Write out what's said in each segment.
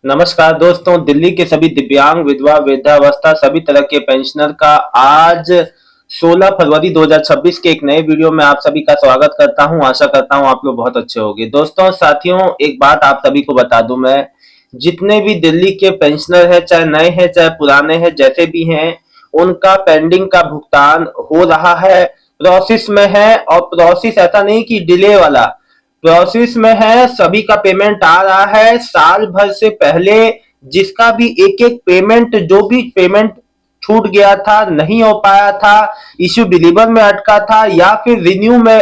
नमस्कार दोस्तों, दिल्ली के सभी दिव्यांग, विधवा, वृद्धावस्था सभी तरह के पेंशनर का आज 16 फरवरी 2026 के एक नए वीडियो में आप सभी का स्वागत करता हूं। आशा करता हूं आप लोग बहुत अच्छे होंगे। दोस्तों, साथियों, एक बात आप सभी को बता दूं मैं, जितने भी दिल्ली के पेंशनर हैं, चाहे नए हैं चाहे पुराने हैं, जैसे भी हैं, उनका पेंडिंग का भुगतान हो रहा है, प्रोसेस में है। और प्रोसेस ऐसा नहीं कि डिले वाला, प्रोसेस में है, सभी का पेमेंट आ रहा है। साल भर से पहले जिसका भी एक एक पेमेंट, जो भी पेमेंट छूट गया था, नहीं हो पाया था, इश्यू डिलीवर में अटका था, या फिर रिन्यू में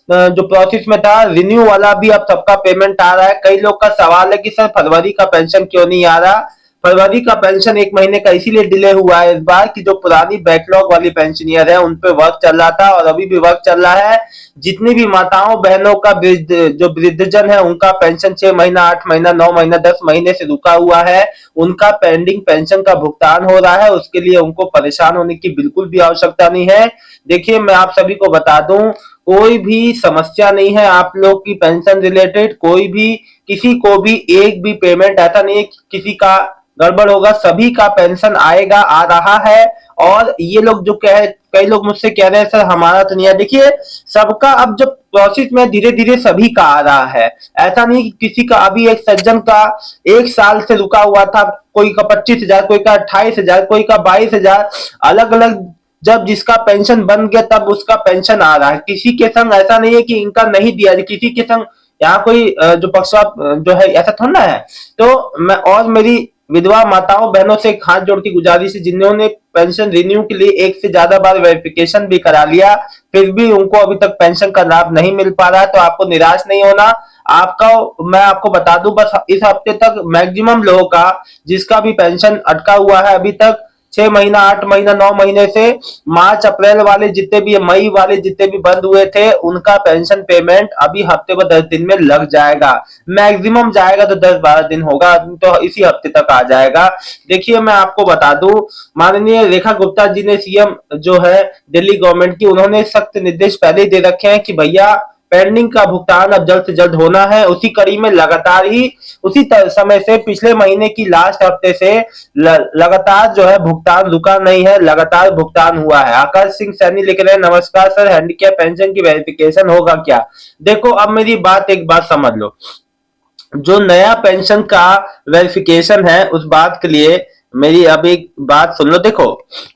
जो प्रोसेस में था, रिन्यू वाला भी अब सबका पेमेंट आ रहा है। कई लोग का सवाल है कि सर फरवरी का पेंशन क्यों नहीं आ रहा। फरवरी का पेंशन एक महीने का इसीलिए डिले हुआ है इस बार कि जो पुरानी बैकलॉग वाली पेंशनियर है उन पे वर्क चल रहा था और अभी भी वर्क चल रहा है। जितनी भी माताओं बहनों का जो वृद्धजन है उनका पेंशन 6 महीना, 8 महीना, 9 महीना, 10 महीने से रुका हुआ है, उनका पेंडिंग पेंशन का भुगतान हो रहा है। उसके लिए उनको परेशान होने की बिल्कुल भी आवश्यकता नहीं है। देखिए, मैं आप सभी को बता दूं, कोई भी समस्या नहीं है आप लोग की पेंशन रिलेटेड। कोई भी किसी को भी एक भी पेमेंट ऐसा नहीं है कि किसी का गड़बड़ होगा, सभी का पेंशन आएगा, आ रहा है। और ये लोग जो कह कई लोग मुझसे कह रहे हैं सर हमारा तो नहीं है। देखिए, सबका अब जब प्रोसेस में धीरे धीरे सभी का आ रहा है। ऐसा नहीं कि किसी का, अभी एक सज्जन का 1 साल से रुका हुआ था, कोई का 25,000, कोई का 28,000, कोई का 22,000, अलग अलग। जब जिसका पेंशन बन गया तब उसका पेंशन आ रहा है। किसी के संग ऐसा नहीं है कि इनका नहीं दिया, किसी के संग यहाँ कोई जो पक्षपात जो है ऐसा थोड़ा ना है। तो मैं और मेरी विधवा माताओं बहनों से एक हाथ जोड़ की गुजारिश है, जिन्होंने पेंशन रिन्यू के लिए एक से ज्यादा बार वेरिफिकेशन भी करा लिया, फिर भी उनको अभी तक पेंशन का लाभ नहीं मिल पा रहा है, तो आपको निराश नहीं होना। आपका, मैं आपको बता दूं, बस इस हफ्ते तक मैक्सिमम लोगों का, जिसका भी पेंशन अटका हुआ है अभी तक 6 महीना, 8 महीना, 9 महीने से, मार्च अप्रैल वाले जितने भी, मई वाले जितने भी बंद हुए थे, उनका पेंशन पेमेंट अभी हफ्ते व 10 दिन में लग जाएगा। मैक्सिमम जाएगा तो 10-12 दिन होगा, तो इसी हफ्ते तक आ जाएगा। देखिए, मैं आपको बता दूं, माननीय रेखा गुप्ता जी ने, सीएम जो है दिल्ली गवर्नमेंट की, उन्होंने सख्त निर्देश पहले ही दे रखे हैं कि भैया पेंडिंग का भुगतान अब जल्द से जल्द होना है। उसी कड़ी में लगातार ही, उसी समय से, पिछले महीने की लास्ट हफ्ते से लगातार जो है भुगतान रुका नहीं है, लगातार भुगतान हुआ है। आकाश सिंह सैनी लिख रहे हैं, नमस्कार सर, हैंडीकैप पेंशन की वेरिफिकेशन होगा क्या? देखो, अब मेरी बात एक बात समझ लो, जो नया पेंशन का वेरिफिकेशन है उस बात के लिए मेरी अब एक बात सुन लो। देखो,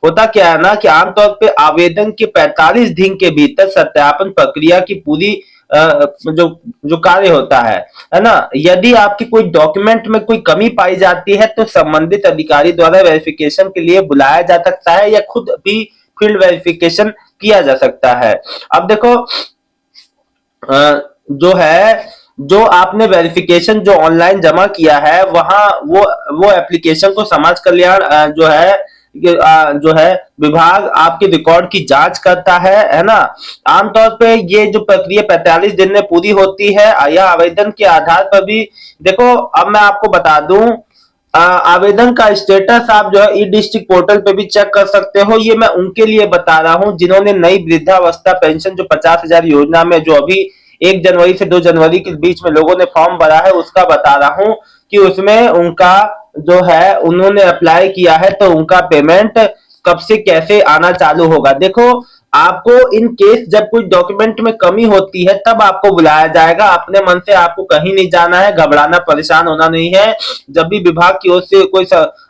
होता क्या है ना कि आमतौर पे आवेदन के 45 दिन के भीतर सत्यापन प्रक्रिया की पूरी जो जो कार्य होता है ना, यदि आपकी कोई डॉक्यूमेंट में कोई कमी पाई जाती है तो संबंधित अधिकारी द्वारा वेरिफिकेशन के लिए बुलाया जा सकता है, या खुद भी फील्ड वेरिफिकेशन किया जा सकता है। अब देखो, जो है, जो आपने वेरिफिकेशन जो ऑनलाइन जमा किया है, वहां वो एप्लीकेशन को समाज कल्याण जो है विभाग आपके रिकॉर्ड की जांच करता है ना। आमतौर पे ये जो प्रक्रिया 45 दिन में पूरी होती है, या आवेदन के आधार पर भी। देखो, अब मैं आपको बता दूं, आवेदन का स्टेटस आप जो है ई डिस्ट्रिक्ट पोर्टल पे भी चेक कर सकते हो। ये मैं उनके लिए बता रहा हूँ जिन्होंने नई वृद्धावस्था पेंशन जो 50,000 योजना में, जो अभी 1 जनवरी से 2 जनवरी के बीच में लोगों ने फॉर्म भरा है, उसका बता रहा हूँ कि उसमें उनका जो है, उन्होंने अप्लाई किया है तो उनका पेमेंट कब से कैसे आना चालू होगा। देखो, आपको इन केस जब कोई डॉक्यूमेंट में कमी होती है तब आपको बुलाया जाएगा। अपने मन से आपको कहीं नहीं जाना है, घबराना, परेशान होना नहीं है। जब भी विभाग की ओर से कोई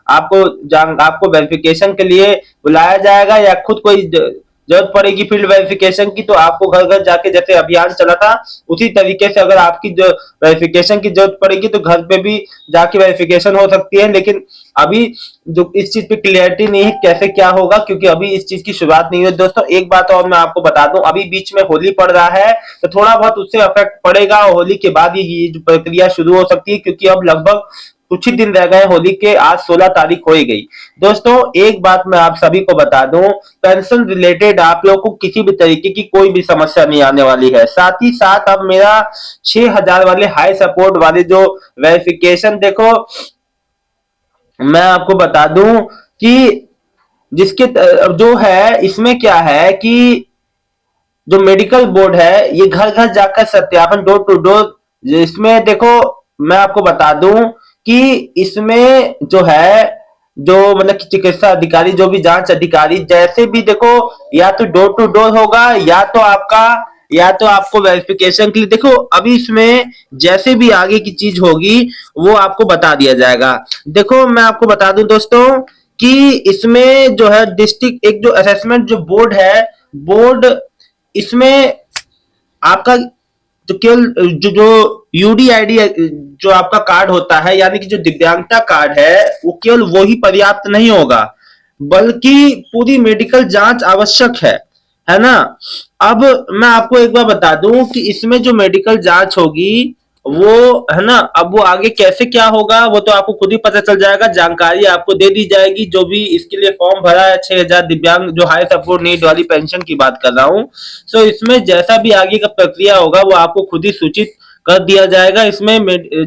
आपको वेरिफिकेशन के लिए बुलाया जाएगा, या खुद कोई जरूरत पड़ेगी फील्ड वेरिफिकेशन की, तो आपको घर घर जाके, जैसे अभियान चला था उसी तरीके से, अगर आपकी जो वेरिफिकेशन की जरूरत पड़ेगी तो घर पे भी जाके वेरिफिकेशन हो सकती है। लेकिन अभी जो इस चीज पे क्लियरिटी नहीं है कैसे क्या होगा, क्योंकि अभी इस चीज की शुरुआत नहीं हुई। दोस्तों, एक बात और मैं आपको बता दूं, अभी बीच में होली पड़ रहा है, तो थोड़ा बहुत उससे इफेक्ट पड़ेगा, और होली के बाद ये जो प्रक्रिया शुरू हो सकती है, क्योंकि अब लगभग कुछ ही दिन रह गए होली के, आज 16 तारीख हो ही गई। दोस्तों, एक बात मैं आप सभी को बता दूं, पेंशन रिलेटेड आप लोगों को किसी भी तरीके की कोई भी समस्या नहीं आने वाली है। साथ ही साथ अब मेरा 6,000 वाले हाई सपोर्ट वाले जो वेरिफिकेशन, देखो मैं आपको बता दूं कि जिसके जो है, इसमें क्या है कि जो मेडिकल बोर्ड है, ये घर घर जाकर सत्यापन, डोर टू डोर, इसमें देखो मैं आपको बता दूं कि इसमें जो है, जो मतलब कि चिकित्सा अधिकारी, जो भी जांच अधिकारी, जैसे भी देखो, या तो डोर टू डोर होगा, या तो आपको वेरिफिकेशन के लिए, देखो अभी इसमें जैसे भी आगे की चीज होगी वो आपको बता दिया जाएगा। देखो मैं आपको बता दूं दोस्तों कि इसमें जो है डिस्ट्रिक्ट, एक जो असेसमेंट जो बोर्ड है, बोर्ड इसमें आपका जो केवल जो जो यूडीआईडी जो आपका कार्ड होता है, यानी कि जो दिव्यांगता कार्ड है, वो केवल वो ही पर्याप्त नहीं होगा, बल्कि पूरी मेडिकल जांच आवश्यक है ना। अब मैं आपको एक बार बता दूं कि इसमें जो मेडिकल जांच होगी वो, है ना, अब वो आगे कैसे क्या होगा वो तो आपको खुद ही पता चल जाएगा, जानकारी आपको दे दी जाएगी। जो भी इसके लिए फॉर्म भरा है, 6,000 दिव्यांग जो हाई सपोर्ट नीड वाली पेंशन की बात कर रहा हूँ, तो इसमें जैसा भी आगे का प्रक्रिया होगा वो आपको खुद ही सूचित कर दिया जाएगा। इसमें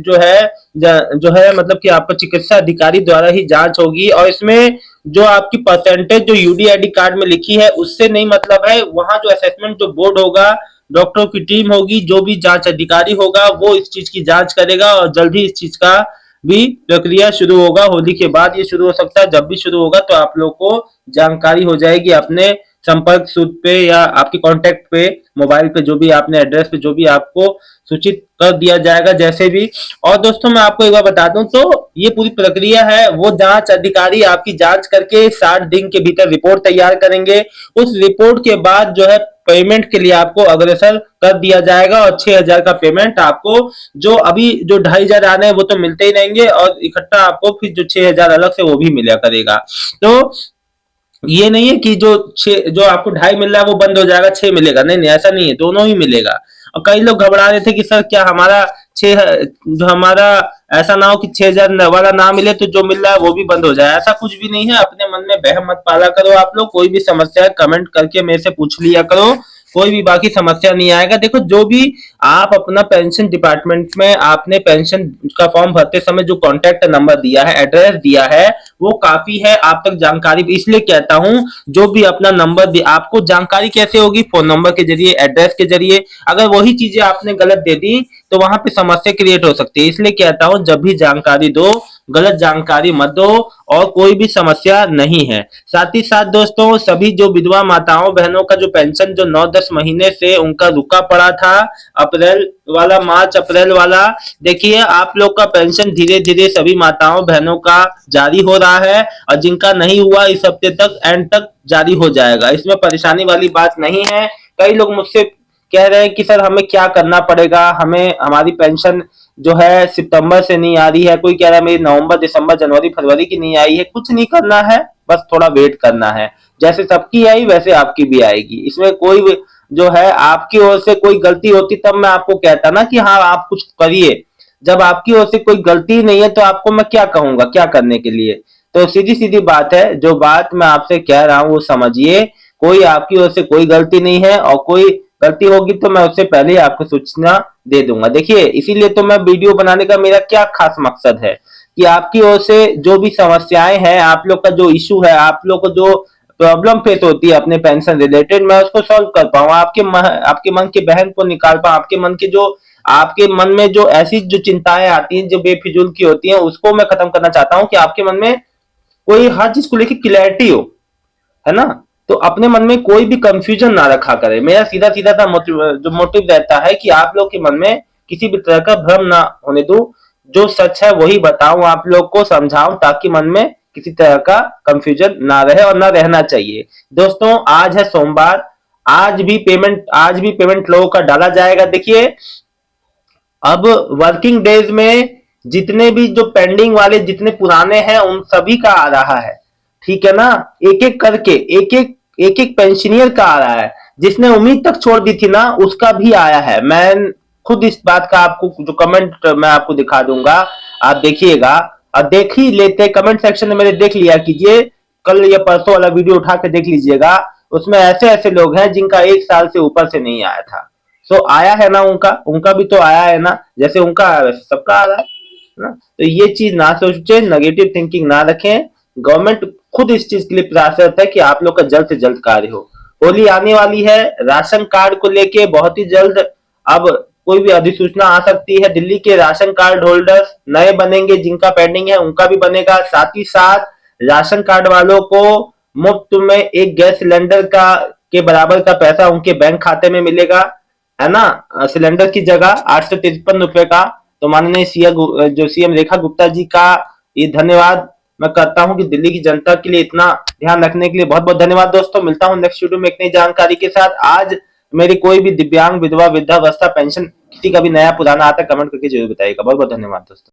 जो है मतलब कि आपका चिकित्सा अधिकारी द्वारा ही जांच होगी, और इसमें जो आपकी परसेंटेज जो यूडीआईडी कार्ड में लिखी है उससे नहीं मतलब है। वहां जो असेसमेंट जो बोर्ड होगा, डॉक्टरों की टीम होगी, जो भी जांच अधिकारी होगा वो इस चीज की जांच करेगा, और जल्द ही इस चीज का भी प्रक्रिया शुरू होगा। होली के बाद ये शुरू हो सकता है, जब भी शुरू होगा तो आप लोग को जानकारी हो जाएगी अपने संपर्क सूत्र पे या आपके कांटेक्ट पे, मोबाइल पे, जो भी आपने एड्रेस पे, जो भी आपको सूचित कर दिया जाएगा जैसे भी। और दोस्तों मैं आपको एक बार बता दूं तो ये पूरी प्रक्रिया है, वो जांच अधिकारी आपकी जांच करके 60 दिन के भीतर रिपोर्ट तैयार करेंगे। उस रिपोर्ट के बाद जो है पेमेंट के लिए आपको अग्रसर कर दिया जाएगा, और 6,000 का पेमेंट आपको, जो अभी जो 2,500 आने हैं वो तो मिलते ही रहेंगे, और इकट्ठा आपको फिर जो 6,000 अलग से वो भी मिला करेगा। तो ये नहीं है कि जो आपको 2.5 मिल रहा है वो बंद हो जाएगा, 6 मिलेगा, नहीं नहीं ऐसा नहीं है, दोनों ही मिलेगा। और कई लोग घबरा रहे थे कि सर क्या हमारा 6 जो हमारा ऐसा ना हो कि 6,000 वाला ना मिले तो जो मिल रहा है वो भी बंद हो जाए, ऐसा कुछ भी नहीं है। अपने मन में बह मत पाला करो आप लोग, कोई भी समस्या है कमेंट करके मेरे से पूछ लिया करो, कोई भी बाकी समस्या नहीं आएगा। देखो जो भी आप अपना पेंशन डिपार्टमेंट में आपने पेंशन का फॉर्म भरते समय जो कॉन्टेक्ट नंबर दिया है, एड्रेस दिया है, वो काफी है आप तक जानकारी। इसलिए कहता हूं जो भी अपना नंबर दे, आपको जानकारी कैसे होगी, फोन नंबर के जरिए, एड्रेस के जरिए। अगर वही चीजें आपने गलत दे दी तो वहां पे समस्या क्रिएट हो सकती है। इसलिए कहता हूं जब भी जानकारी दो, गलत जानकारी मत दो, और कोई भी समस्या नहीं है। साथ ही साथ दोस्तों सभी जो विधवा माताओं बहनों का जो पेंशन जो 9-10 महीने से उनका रुका पड़ा था, अप्रैल वाला, मार्च अप्रैल वाला, देखिए आप लोग का पेंशन धीरे धीरे सभी माताओं बहनों का जारी हो रहा है, और जिनका नहीं हुआ इस हफ्ते तक, एंड तक जारी हो जाएगा। इसमें परेशानी वाली बात नहीं है। कई लोग मुझसे कह रहे हैं कि सर हमें क्या करना पड़ेगा, हमें हमारी पेंशन जो है सितंबर से नहीं आ रही है, कोई कह रहा है मेरी नवंबर दिसंबर जनवरी फरवरी की नहीं आई है। कुछ नहीं करना है, बस थोड़ा वेट करना है, जैसे सबकी आई वैसे आपकी भी आएगी। इसमें कोई जो है आपकी ओर से कोई गलती होती तब मैं आपको कहता ना कि हाँ आप कुछ करिए, जब आपकी ओर से कोई गलती नहीं है तो आपको मैं क्या कहूंगा क्या करने के लिए। तो सीधी सीधी बात है, जो बात मैं आपसे कह रहा हूं वो समझिए, कोई आपकी ओर से कोई गलती नहीं है, और कोई गलती होगी तो मैं उससे पहले ही आपको सूचना दे दूंगा। देखिए इसीलिए तो मैं वीडियो बनाने का मेरा क्या खास मकसद है कि आपकी ओर से जो भी समस्याएं हैं, आप लोग का जो इशू है, आप लोग को जो प्रॉब्लम फेस होती है अपने पेंशन रिलेटेड, मैं उसको सॉल्व कर पाऊँ, आपके मन के बहन को निकाल पाऊँ, आपके मन में जो ऐसी जो चिंताएं आती हैं जो बेफिजूल की होती हैं उसको मैं खत्म करना चाहता हूँ, कि आपके मन में कोई हर चीज को लेकर क्लैरिटी हो, है ना। तो अपने मन में कोई भी कंफ्यूजन ना रखा करे। मेरा सीधा सीधा सा जो मोटिव रहता है कि आप लोग के मन में किसी भी तरह का भ्रम ना होने दो, जो सच है वही बताऊं, आप लोग को समझाऊं, ताकि मन में किसी तरह का कंफ्यूजन ना रहे और ना रहना चाहिए। दोस्तों आज है सोमवार, आज भी पेमेंट लोगों का डाला जाएगा। देखिए अब वर्किंग डेज में जितने भी जो पेंडिंग वाले जितने पुराने हैं उन सभी का आ रहा है, ठीक है ना। एक एक करके एक एक पेंशनियर का आ रहा है, जिसने उम्मीद तक छोड़ दी थी ना उसका भी आया है। मैं खुद इस बात का आपको जो कमेंट मैं आपको दिखा दूंगा, आप देखिएगा, और देख ही लेते कमेंट सेक्शन में मेरे, देख लिया कीजिए, कल या परसों वाला वीडियो उठा के देख लीजिएगा, उसमें ऐसे ऐसे लोग हैं जिनका 1 साल से ऊपर से नहीं आया था। तो आया है ना, उनका उनका भी तो आया है ना, जैसे उनका आया वैसे सबका आ रहा है ना। तो ये चीज ना सोचे, नेगेटिव थिंकिंग ना रखें। गवर्नमेंट खुद इस चीज के लिए प्रयासरत है कि आप लोग का जल्द से जल्द कार्य हो। होली आने वाली है, राशन कार्ड को लेके बहुत ही जल्द अब कोई भी अधिसूचना आ सकती है। दिल्ली के राशन कार्ड होल्डर्स नए बनेंगे, जिनका पेंडिंग है उनका भी बनेगा। साथ ही साथ राशन कार्ड वालों को मुफ्त में एक गैस सिलेंडर का के बराबर का पैसा उनके बैंक खाते में मिलेगा, है ना। सिलेंडर की जगह 853 रुपए का। तो माननीय सीएम रेखा गुप्ता जी का ये धन्यवाद मैं करता हूं कि दिल्ली की जनता के लिए इतना ध्यान रखने के लिए बहुत बहुत धन्यवाद। दोस्तों मिलता हूं नेक्स्ट वीडियो में एक नई जानकारी के साथ। आज मेरी कोई भी दिव्यांग, विधवा, वृद्धावस्था पेंशन किसी का भी नया पुराना आता है कमेंट करके जरूर बताइएगा। बहुत बहुत धन्यवाद दोस्तों।